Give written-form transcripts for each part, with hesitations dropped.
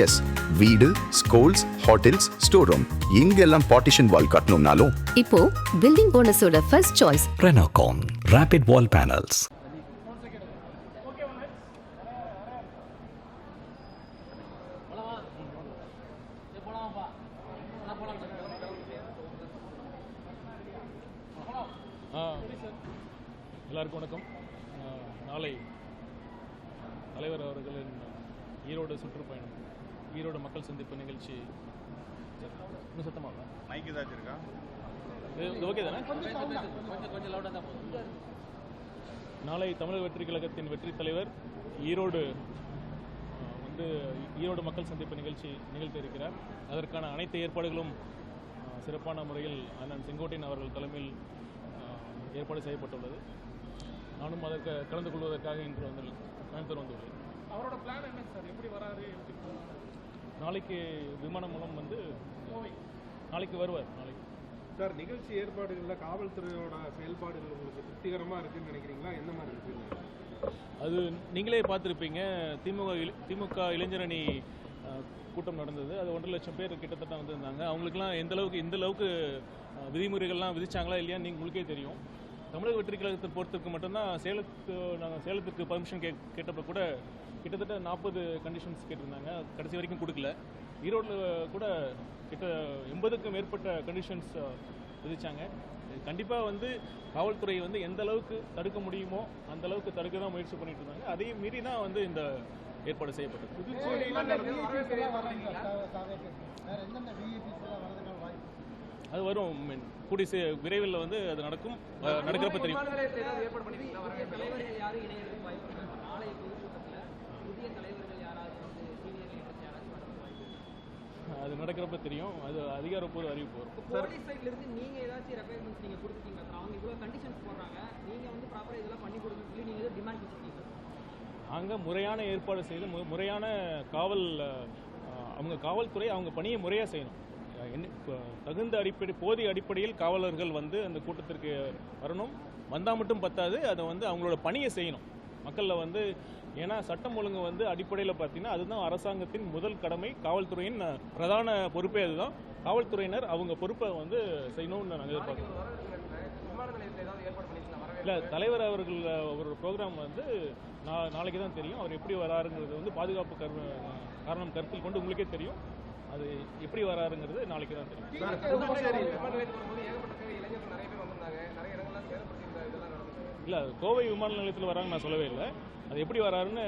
S, வீடு, schools, hotels, store room இங்கெல்லாம் partition wall கட்டணும்னாலும் இப்போ பில்டிங் போனஸோட first choice Renocon Rapid Wall Panels. எல்லாருக்கும் வணக்கம். நாளை தலைவர் அவர்களின் ஈரோடு சுற்றுப்பயணம், ஈரோடு மக்கள் சந்திப்பு நிகழ்ச்சி. இன்னும் சத்தமாக மைக் ஏதாச்சும் இருக்கா? இது ஓகே தானே? கொஞ்சம் லவுடாக தான் போதும். நாளை தமிழக வெற்றி கழகத்தின் வெற்றி தலைவர் ஈரோடு ஈரோடு மக்கள் சந்திப்பு நிகழ்ச்சி நிகழ்த்த இருக்கிறார். அதற்கான அனைத்து ஏற்பாடுகளும் சிறப்பான முறையில் அண்ணன் செங்கோட்டையன் அவர்கள் தலைமையில் ஏற்பாடு செய்யப்பட்டுள்ளது. நானும் அதற்கு கலந்து கொள்வதற்காக இன்று கோயம்புத்தூர் வந்துள்ளேன். அவரோட பிளான் என்ன சார்? எப்படி வராரு? நாளைக்கு விமானம் மூலம் நாளைக்கு வருவார். நாளைக்கு சார் நிகழ்ச்சி ஏற்பாடுகளில் காவல்துறையோட செயல்பாடுகள் உங்களுக்கு திருப்திகரமாக இருக்குன்னு நினைக்கிறீங்களா? என்ன மாதிரி இருக்குங்க? அது நீங்களே பார்த்துருப்பீங்க. திமுக இளைஞரணி கூட்டம் நடந்தது. அது 1.5 லட்சம் பேர் கிட்டத்தட்ட வந்திருந்தாங்க. அவங்களுக்குலாம் இந்த அளவுக்கு விதிமுறைகள்லாம் விதிச்சாங்களா இல்லையான்னு உங்களுக்கே தெரியும். தமிழக வெற்றி கழகத்தை பொறுத்தவரைக்கும் மட்டும்தான் நாங்கள் சேலத்துக்கு பர்மிஷன் கேட்டப்போ கூட கிட்டத்தட்ட 40 கண்டிஷன்ஸ் கேட்டிருந்தாங்க. கடைசி வரைக்கும் கொடுக்கல. ஈரோட்டில் கூட கிட்ட 80க்கும் மேற்பட்ட கண்டிஷன்ஸ் விதிச்சாங்க. கண்டிப்பாக காவல்துறை எந்த அளவுக்கு தடுக்க முடியுமோ அந்த அளவுக்கு தடுக்க தான் முயற்சி பண்ணிட்டு இருந்தாங்க. அதையும் மீறி தான் இந்த ஏற்பாடு செய்யப்பட்டது. அது வரும் கூடி விரைவில் அது நடக்கும். நடக்கிறப்ப தெரியும். அது நடக்கிறப்ப தெரியும். அது அதிகாரப்பூர்வ அறிவிப்பு வரும். நாங்கள் முறையான ஏற்பாடு செய்து முறையான காவல்துறை அவங்க பணியை முறையாக செய்யணும். தகுந்த போதிய அடிப்படையில் காவலர்கள் அந்த கூட்டத்திற்கு வரணும். வந்தால் மட்டும் பத்தாது, அதை அவங்களோட பணியை செய்யணும். மக்களில் ஏன்னா சட்டம் ஒழுங்கு அடிப்படையில் பார்த்தீங்கன்னா அதுதான் அரசாங்கத்தின் முதல் கடமை. காவல்துறையின் பிரதான பொறுப்பே அதுதான். காவல்துறையினர் அவங்க பொறுப்பை செய்யணும்னு நாங்கள் எதிர்பார்க்கிறோம். இல்லை, தலைவர் அவரோட ப்ரோக்ராம் நாளைக்கு தான் தெரியும். அவர் எப்படி வராருங்கிறது பாதுகாப்பு காரணம் கருத்தில் கொண்டு உங்களுக்கே தெரியும். அது எப்படி வராருங்கிறது நாளைக்கு தான் தெரியும். இல்லை, கோவை விமான நிலையத்தில் வராங்கன்னு நான் சொல்லவே இல்லை. அது எப்படி வராருன்னு,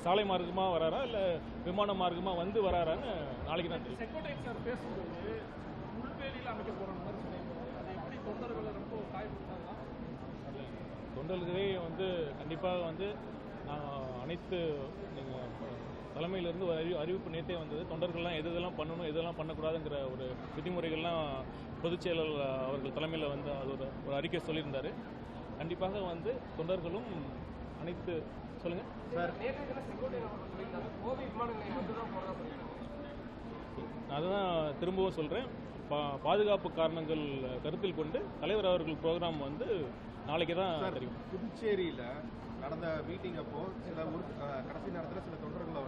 சாலை மார்க்கமாக வராரா இல்லை விமான மார்க்கமாக வராரான்னு நாளைக்கு தான் தெரியும். செங்கோட்டையன் சார் பேசும்போது முள்வேலியில் அமைக்க போகிற மாதிரி சொல்லியிருந்தாங்க. அது எப்படி தொண்டர்களை ரொம்ப காயப்படுத்தாங்க? தொண்டர்களே கண்டிப்பாக நான் அனைத்து தலைமையிலிருந்து ஒரு அறிவிப்பு நேற்றே வந்தது. தொண்டர்கள்லாம் எதெல்லாம் பண்ணணும் எதெல்லாம் பண்ணக்கூடாதுங்கிற ஒரு விதிமுறைகள்லாம் பொதுச் செயலர் அவர்கள் தலைமையில் அது ஒரு அறிக்கை சொல்லியிருந்தார். கண்டிப்பாக தொண்டர்களும் அனைத்து சொல்லுங்கள் சார். அதுதான் திரும்பவும் சொல்கிறேன். பாதுகாப்பு காரணங்கள் கருத்தில் கொண்டு தலைவர் அவர்கள் ப்ரோக்ராம் நாளைக்கு தான் தெரியும். புதுச்சேரியில் நடந்த மீட்டிங் அப்போ கடைசி நேரத்தில் சில தொண்டர்களை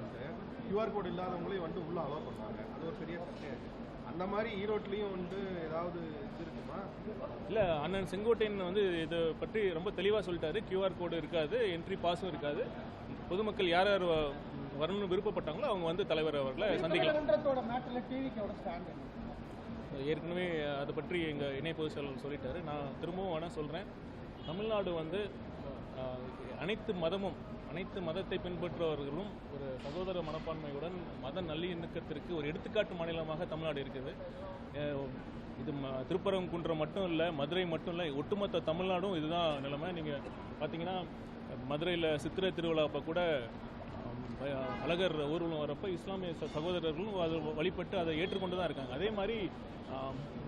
QR கோட் இல்லாதவங்களையும் உள்ள அலோவ் பண்ணாங்க. அது ஒரு பெரிய பிரச்சனை. அந்த மாதிரி ஈரோட்லேயும் ஏதாவது இது இருக்குமா? இல்லை, அண்ணன் செங்கோட்டையன் இதை பற்றி ரொம்ப தெளிவாக சொல்லிட்டாரு. QR கோடு இருக்காது, என்ட்ரி பாஸும் இருக்காது. பொதுமக்கள் யார் யார் வரணும்னு விருப்பப்பட்டாங்களோ அவங்க தலைவர் அவர்களை சந்திக்கலாம். ஏற்கனவே அதை பற்றி எங்கள் இணை பொதுச் செயலர் சொல்லிட்டாரு. நான் திரும்பவும் வேணால் சொல்கிறேன். தமிழ்நாடு அனைத்து மதத்தை பின்பற்றுபவர்களும் ஒரு சகோதர மனப்பான்மையுடன் மத நல்லிணக்கத்திற்கு ஒரு எடுத்துக்காட்டு மாநிலமாக தமிழ்நாடு இருக்குது. இது திருப்பரங்குன்றம் மட்டும் இல்லை, மதுரை மட்டும் இல்லை, ஒட்டுமொத்த தமிழ்நாடும் இதுதான் நிலைமை. நீங்கள் பார்த்தீங்கன்னா மதுரையில் சித்திரை திருவிழா அப்போ கூட அழகர் ஊர்வலம் வரப்போ இஸ்லாமிய சகோதரர்களும் அதை வழிபட்டு அதை ஏற்றுக்கொண்டு தான் இருக்காங்க. அதே மாதிரி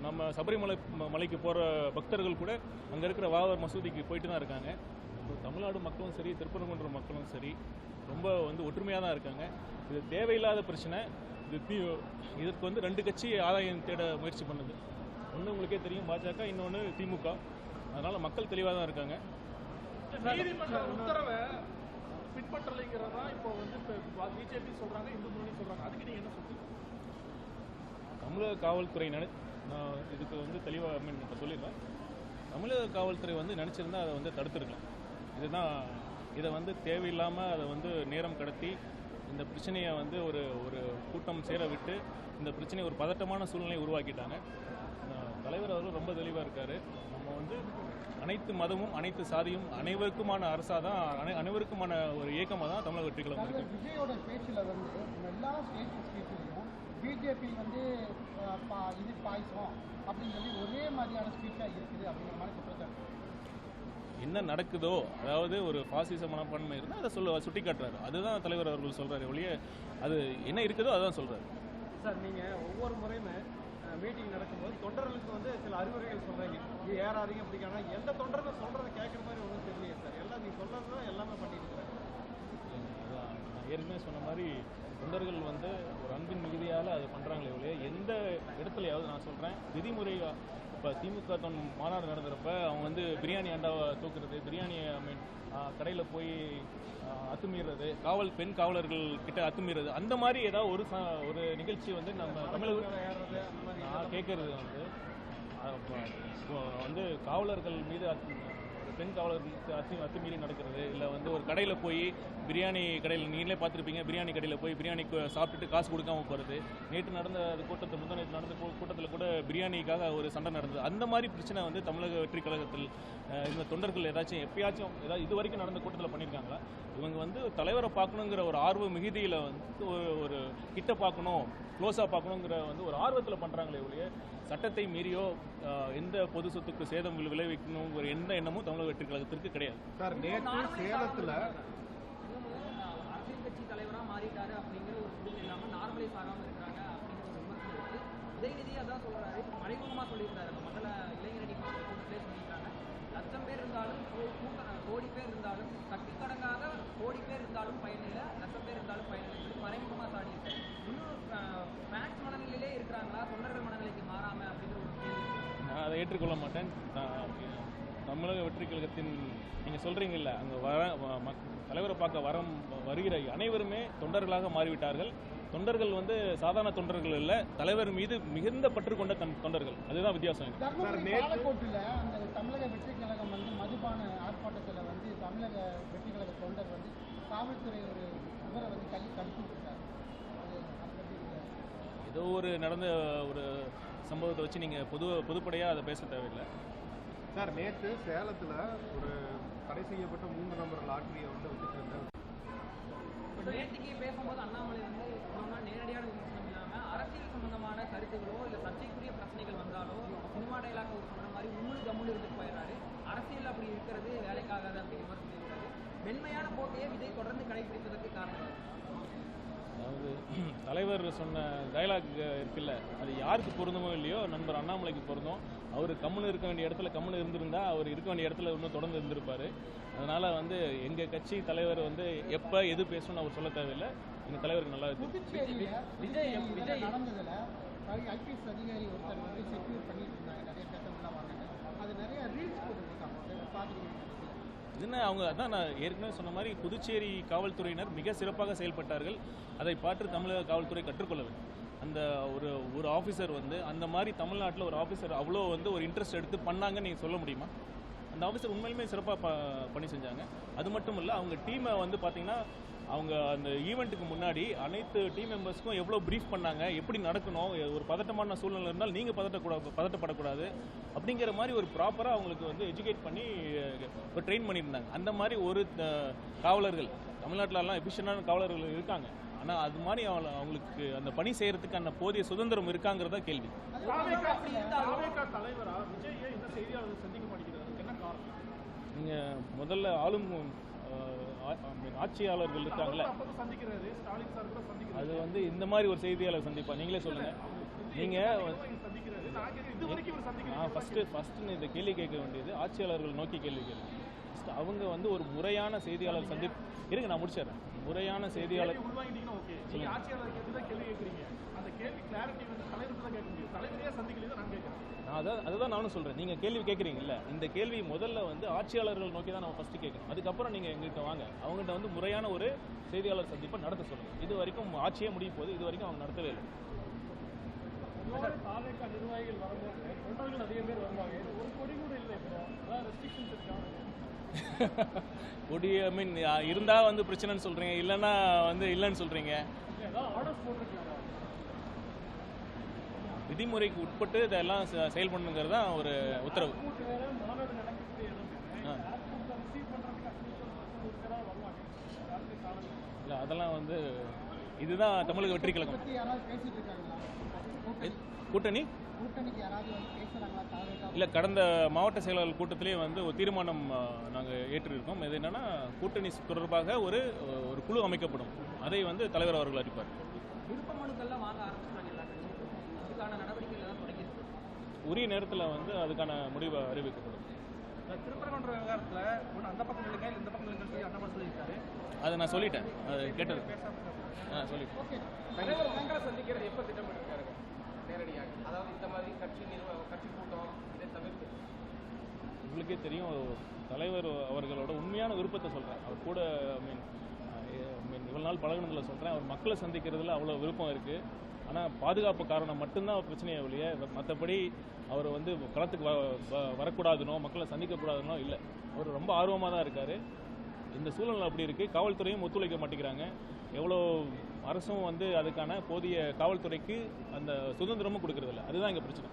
நம்ம மலைக்கு போகிற பக்தர்கள் கூட அங்கே இருக்கிற வாவர் மசூதிக்கு போயிட்டு தான் இருக்காங்க. தமிழ்நாடு மக்களும் சரி, திருப்பரங்குன்றம் மக்களும் சரி ரொம்ப ஒற்றுமையாக தான் இருக்காங்க. இது தேவையில்லாத பிரச்சனை. இதற்கு 2 கட்சி ஆதாயம் தேட முயற்சி பண்ணுது. ஒன்று உங்களுக்கே தெரியும், பாஜக, இன்னொன்று திமுக. அதனால் மக்கள் தெளிவாக தான் இருக்காங்க. நீதிமன்ற உத்தரவை பின்பற்றலைங்கிறதா இப்போ பிஜேபி சொல்கிறாங்க, இந்து முன்னணி சொல்கிறாங்க. அதுக்கு நீங்கள் என்ன தமிழக காவல்துறையினர், நான் இதுக்கு வந்து தெளிவாக இப்போ சொல்லிடுறேன். தமிழக காவல்துறை வந்து நினச்சிருந்தா அதை வந்து தடுத்துருக்கலாம். இதை வந்து தேவையில்லாமல் அதை வந்து நேரம் கடத்தி இந்த பிரச்சனையை வந்து ஒரு கூட்டம் சேர விட்டு இந்த பிரச்சனையை ஒரு பதட்டமான சூழ்நிலையை உருவாக்கிட்டாங்க. தலைவர் அவர்கள் ரொம்ப தெளிவாக இருக்கார். நம்ம வந்து அனைத்து மதமும் அனைத்து சாதியும் அனைவருக்குமான அரசாக தான், அனைவருக்குமான ஒரு இயக்கமாக தான் தமிழக வெற்றி கழகம் இருக்குது. விஜயோட பேச்சில் வந்து எல்லா ஸ்பீச்சிலையும் பிஜேபி வந்து இது பாய்ச்சோம் அப்படின்னு சொல்லி ஒரே மாதிரியான ஸ்பீச்சாக இருக்குது அப்படிங்கிற மாதிரி குற்றச்சாட்டு. என்ன நடக்குதோ, அதாவது ஒரு பாசிச மனப்பான்மை இருந்தால் அதை சுட்டி காட்டுறாரு. அதுதான் தலைவர் அவர்கள் சொல்கிறாரு ஒழிய அது என்ன இருக்குதோ அதுதான் சொல்கிறாரு. சார், நீங்கள் ஒவ்வொரு முறையுமே மீட்டிங் நடக்கும்போது தொண்டர்களுக்கு வந்து சில அறிவுரைகள் சொல்கிறீங்க, இது ஏறாதீங்க அப்படின்னா எந்த தொண்டர்கள் சொல்கிறத கேட்குற மாதிரி ஒன்றும் தெரியலையே சார். எல்லாம் நீ சொல்கிறது தான் எல்லாமே பண்ணிட்டு இருக்கிறாங்க. நான் ஏற்கனவே சொன்ன மாதிரி தொண்டர்கள் வந்து ஒரு அன்பின் மிகுதியால் அது பண்ணுறாங்களே ஒழிய எந்த இடத்துலையாவது, நான் சொல்கிறேன், விதிமுறை இப்போ திமுக மாநாடு நடந்துறப்ப அவங்க வந்து பிரியாணி அண்டாவை தூக்குறது, பிரியாணி கடையில் போய் அத்துமீறது, பெண் காவலர்கள் கிட்ட அத்துமீறது, அந்த மாதிரி ஏதாவது ஒரு நிகழ்ச்சி வந்து நம்ம தமிழக கேட்கறது வந்து காவலர்கள் மீது பெண் காவலர்களுக்கு அத்துமீறி நடக்கிறது, இல்லை வந்து ஒரு கடையில் போய் பிரியாணி கடையில் நீங்களே பார்த்துருப்பீங்க, பிரியாணி கடையில் போய் பிரியாணி சாப்பிட்டுட்டு காசு கொடுக்காம போகிறது. நேற்று நடந்த முந்தானேற்று நடந்த கூட்டத்தில் கூட பிரியாணிக்காக ஒரு சண்டை நடந்தது. அந்த மாதிரி பிரச்சனை வந்து தமிழக வெற்றி கழகத்தில் இந்த தொண்டர்கள் எப்பயாச்சும் இது வரைக்கும் நடந்த கூட்டத்தில் பண்ணியிருக்காங்களா? இவங்க வந்து தலைவரை பார்க்கணுங்கிற ஒரு ஆர்வ மிகுதியில் வந்து ஒரு கிட்ட பார்க்கணும், க்ளோஸாக பார்க்கணுங்கிற வந்து ஒரு ஆர்வத்தில் பண்ணுறாங்களே ஒழிய சட்டத்தை மீறியோ எந்த பொது சொத்துக்கு சேதம் விளைவிக்கணுங்கிற எந்த எண்ணமும் தமிழக வெற்றி கழகத்திற்கு கிடையாது. சார், நேற்று சேலத்தில் அரசியல் கட்சி தலைவராக மாறிட்டாரு அப்படிங்கிற ஒரு புரிதல் இல்லாமல் நார்மலைஸ் ஆகாமல் இருக்கிறாங்க அப்படிங்கிற ஒரு விமர்சனம் இருக்கு. உதயநிதி அதான் சொல்றாரு, மறைமுகமாக சொல்லியிருக்காரு. அந்த மக்களை இளைஞரணி கூட்டத்திலே சொல்லியிருக்காங்க, லட்சம் பேர் இருந்தாலும் கோடி பேர் இருந்தாலும் கட்டுக்கடங்காக கோடி பேர் இருந்தாலும் பயனில்லை, லட்சம் பேர் இருந்தாலும் பயனில்லை சொல்லி மறைமுகமாக சாடியிருக்காரு. இன்னும் ஃபேன்ஸ் மனநிலையிலே இருக்கிறாங்களா, தொண்டர்கள் மனநிலைக்கு மாறாம அப்படிங்கிற ஒரு கேள்வி. நான் அதை ஏற்றுக்கொள்ள மாட்டேன். தமிழக வெற்றி கழகத்தின் நீங்கள் சொல்கிறீங்கல்ல, அங்கே தலைவரை பார்க்க வருகிற அனைவருமே தொண்டர்களாக மாறிவிட்டார்கள். தொண்டர்கள் வந்து சாதாரண தொண்டர்கள் இல்லை, தலைவர் மீது மிகுந்த பற்று கொண்ட தொண்டர்கள். அதுதான் வித்தியாசம். பாலக்கோட்டில் அந்த தமிழக வெற்றி கழகம் வந்து மதுபான ஆர்ப்பாட்டத்தில் வந்து தமிழக வெற்றி கழக தொண்டர் வந்து காவல்துறை ஒரு இவரை வந்து தடுத்து விட்டார். ஏதோ நடந்த ஒரு சம்பவத்தை வச்சு நீங்கள் பொதுப்படையாக அதை பேச தேவையில்லை. சார், நேற்று சேலத்தில் ஒரு தடை செய்யப்பட்ட 3 நம்பர் லாட்டரியை வந்து வச்சுட்டு நேற்றுக்கு பேசும்போது அண்ணாமலை வந்து நேரடியான விமர்சனம் இல்லாமல் அரசியல் சம்பந்தமான கருத்துகளோ இல்லை சர்ச்சைக்குரிய பிரச்சனைகள் வந்தாலோ சினிமா டைலாக் சொன்ன மாதிரி கம்முன்னு இருந்துட்டு போயிடுறாரு. அரசியல் அப்படி இருக்கிறது வேலைக்காகாது அப்படி விமர்சனம் இருக்கிறாரு. மென்மையான போக்கையே விஜய் தொடர்ந்து கடைபிடிப்பதற்கு காரணம். அதாவது தலைவர் சொன்ன டைலாக் இருக்குல்ல, அது யாருக்கு பொருந்துமோ இல்லையோ நண்பர் அண்ணாமலைக்கு பொருந்தும். அவர் கம்முன்னு இருக்க வேண்டிய இடத்துல கம்முன்னு இருந்திருந்தா அவர் இருக்க வேண்டிய இடத்துல இன்னும் தொடர்ந்து இருந்திருப்பார். அதனால் வந்து எங்கள் கட்சி தலைவர் வந்து எப்போ எது பேசணும்னு அவர் சொல்ல தேவையில்லை. எங்கள் தலைவருக்கு நல்லா இருக்கு. விஜய் நடந்ததில் ஐபிஎஸ் அதிகாரி ஒருத்தர் வந்து செக்யூர் பண்ணிட்டு இருந்தாங்க, நிறைய பேசலாம் வாங்க, அது நிறைய ரீல்ஸ் போட்டுருக்காங்க பார்த்துருக்கீங்க. இதுன்னு அவங்க அதான் நான் ஏற்கனவே சொன்ன மாதிரி புதுச்சேரி காவல்துறையினர் மிக சிறப்பாக செயல்பட்டார்கள். அதை பார்த்து தமிழக காவல்துறை கற்றுக்கொள்ள வேண்டும். அந்த ஒரு ஆஃபீஸர் வந்து அந்த மாதிரி தமிழ்நாட்டில் ஒரு ஆஃபீஸர் அவ்வளோ வந்து ஒரு இன்ட்ரெஸ்ட் எடுத்து பண்ணாங்கன்னு நீங்கள் சொல்ல முடியுமா? அந்த ஆஃபீஸர் உண்மையிலுமே சிறப்பாக பண்ணி செஞ்சாங்க. அது மட்டும் இல்லை, அவங்க டீமை வந்து பார்த்திங்கன்னா அவங்க அந்த ஈவெண்ட்டுக்கு முன்னாடி அனைத்து டீம் மெம்பர்ஸ்க்கும் எவ்வளோ ப்ரீஃப் பண்ணாங்க, எப்படி நடக்கணும், ஒரு பதட்டமான சூழ்நிலை இருந்தால் நீங்கள் பதட்டப்படக்கூடாது அப்படிங்கிற மாதிரி ஒரு ப்ராப்பராக அவங்களுக்கு வந்து எஜுகேட் பண்ணி ஒரு ட்ரெயின் பண்ணியிருந்தாங்க. அந்த மாதிரி ஒரு காவலர்கள் தமிழ்நாட்டிலலாம் எஃபிஷியண்டான காவலர்கள் இருக்காங்க. ஆனால் அது மாதிரி அவங்களுக்கு அந்த பணி செய்யறதுக்கான போதிய சுதந்திரம் இருக்காங்கிறதா கேள்வி. நீங்கள் முதல்ல ஆட்சியாளர்கள் இருக்காங்களே, அது வந்து இந்த மாதிரி ஒரு செய்தியாளர் சந்திப்பா? நீங்களே சொல்லுங்க. நீங்கள் நான் ஃபஸ்ட்டு இந்த கேள்வி கேட்க வேண்டியது ஆட்சியாளர்கள் நோக்கி கேள்வி கேட்குறேன். அவங்க வந்து ஒரு முறையான செய்தியாளர் இருங்க, நான் முடிச்சிடறேன். முறையான செய்தியாளர் அதுதான் நானும் சொல்கிறேன். நீங்கள் கேள்வி கேட்குறீங்கல்ல, இந்த கேள்வி முதல்ல வந்து ஆட்சியாளர்கள் நோக்கி தான் நம்ம ஃபஸ்ட்டு கேட்கணும். அதுக்கப்புறம் நீங்கள் எங்கள்கிட்ட வாங்க, அவங்கள்ட்ட வந்து முறையான ஒரு செய்தியாளர் சந்திப்பை நடத்த சொல்லுங்கள். இது வரைக்கும் ஆட்சியே முடிய போகுது, இது வரைக்கும் அவங்க நடத்தவே இல்லை. கொடி ஐ மீன் இருந்தால் வந்து பிரச்சனைன்னு சொல்கிறீங்க, இல்லைன்னா வந்து இல்லைன்னு சொல்கிறீங்க. விதிமுறைக்கு உட்பட்டு இதெல்லாம் செயல்படணுங்கிறது தான் ஒரு உத்தரவு. இல்லை, அதெல்லாம் வந்து இதுதான் தமிழக வெற்றி கழகம். பத்தி யாராவது பேசிட்டு இருக்காங்களா? கூட்டணி கூட்டணிக்கு யாராவது வந்து பேசுறாங்களா? தாவேகா இல்லை, கடந்த மாவட்ட செயலாளர் கூட்டத்திலே வந்து ஒரு தீர்மானம் நாங்கள் ஏற்றிருக்கோம். இது என்னன்னா, கூட்டணி தொடர்பாக ஒரு ஒரு குழு அமைக்கப்படும். அதை வந்து தலைவர் அவர்கள் அறிவிப்பார். விருப்ப மனுக்கள்லாம் வாங்க ஆரம்பிச்சிட்டாங்க எல்லா கட்சியும். அதுக்கான நடவடிக்கைகள் எல்லாம் தொடங்கியிருக்கு. உரிய நேரத்தில் வந்து அதுக்கான முடிவை அறிவிக்கப்படும். திருப்பரங்குன்ற விவகாரத்தில் ஒன்று அந்த பக்கம் நிலுங்க, இந்த பக்கம் நிலுங்க சொல்லி அண்ணாமலை சொல்லியிருக்காரு. அதை நான் சொல்லிட்டேன், அது கேட்டது. சொல்லிட்டேன். ஓகே. தலைவர் மக்களை சந்திக்கிறது எப்போ திட்டமிட்டிருக்காரு நேரடியாக? அதாவது இந்த மாதிரி கட்சி கூட்டம் இதை தவிர்த்து உங்களுக்கே தெரியும், தலைவர் அவர்களோட உண்மையான விருப்பத்தை சொல்கிறேன். அவர் கூட இவ்வளோ நாள் பழகினதில் சொல்கிறேன், அவர் மக்களை சந்திக்கிறதுல அவ்வளோ விருப்பம் இருக்குது. ஆனால் பாதுகாப்பு காரணம் மட்டும்தான் பிரச்சனையே ஒழிய மற்றபடி அவர் வந்து களத்துக்கு வரக்கூடாதுனோ மக்களை சந்திக்கக்கூடாதுனோ இல்லை. அவர் ரொம்ப ஆர்வமாக தான் இருக்கார். இந்த சூழ்நிலை அப்படி இருக்குது. காவல்துறையும் ஒத்துழைக்க மாட்டேங்கிறாங்க. எவ்வளோ அரசும் வந்து அதுக்கான போதிய காவல்துறைக்கு அந்த சுதந்திரமும் கொடுக்கறதில்ல. அதுதான் இங்கே பிரச்சனை.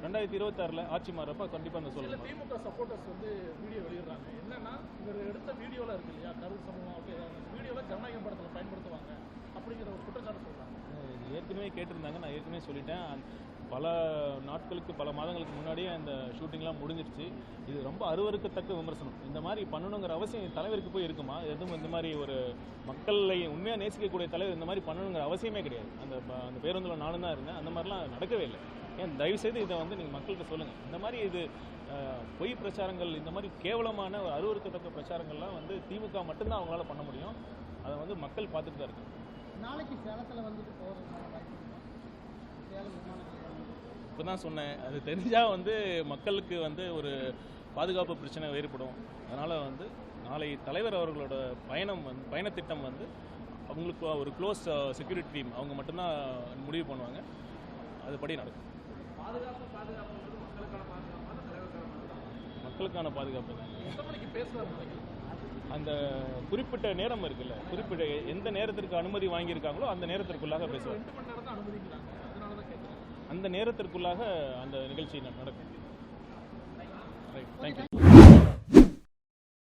2026 ஆட்சி மாறப்ப கண்டிப்பாக அந்த சூழ்நிலை. திமுக சப்போர்ட்டர்ஸ் வந்து வீடியோ வெளியிடுறாங்க. என்னன்னா, இவர் எடுத்த வீடியோவில் இருக்கு இல்லையா, கரூர் சம்பவம் அப்படி வீடியோவில் ஜனநாயகம் படத்தில் பயன்படுத்துவாங்க அப்படிங்கிற ஒரு குற்றச்சாட்டு சொல்கிறாங்க. ஏற்கனவே கேட்டிருந்தாங்க, நான் ஏற்கனவே சொல்லிட்டேன். பல நாட்களுக்கு பல மாதங்களுக்கு முன்னாடியே அந்த ஷூட்டிங்லாம் முடிஞ்சிருச்சு. இது ரொம்ப அருவருக்கத்தக்க விமர்சனம். இந்த மாதிரி பண்ணணுங்கிற அவசியம் தலைவருக்கு போய் இருக்குமா? எதுவும் இந்த மாதிரி ஒரு மக்களை உண்மையாக நேசிக்கக்கூடிய தலைவர் இந்த மாதிரி பண்ணணுங்கிற அவசியமே கிடையாது. அந்த பேருந்தில் நானும் தான் இருந்தேன். அந்த மாதிரிலாம் நடக்கவே இல்லை. ஏன் தயவுசெய்து இதை வந்து நீங்கள் மக்கள்கிட்ட சொல்லுங்கள். இந்த மாதிரி இது பொய் பிரச்சாரங்கள், இந்த மாதிரி கேவலமான ஒரு அருவருக்கத்தக்க பிரச்சாரங்கள்லாம் வந்து திமுக மட்டும்தான் அவங்களால பண்ண முடியும். அதை வந்து மக்கள் பார்த்துட்டு தான் இருக்காங்க. நாளைக்கு சேலத்தில் வந்துட்டு போகிறதுக்கான வாய்ப்பு இருக்கா? சேலம் விமான நிலையம் இப்போ தான் சொன்னேன், அது தெரிஞ்சால் வந்து மக்களுக்கு வந்து ஒரு பாதுகாப்பு பிரச்சனை ஏற்படும். அதனால் வந்து நாளை தலைவர் அவர்களோட பயணத்திட்டம் வந்து அவங்களுக்கு ஒரு க்ளோஸ் செக்யூரிட்டி டீம் அவங்க மட்டும்தான் முடிவு பண்ணுவாங்க. அதுபடி நடக்கும். மக்களுக்கான பாதுகாப்பு அந்த குறிப்பிட்ட நேரம் இருக்குல்ல, குறிப்பிட்ட எந்த நேரத்திற்கு அனுமதி வாங்கியிருக்காங்களோ அந்த நேரத்திற்குள்ளாக பேசுவாங்க. அந்த நேரத்திற்குள்ளாக அந்த நிகழ்ச்சி நடக்கும். Right, thank you.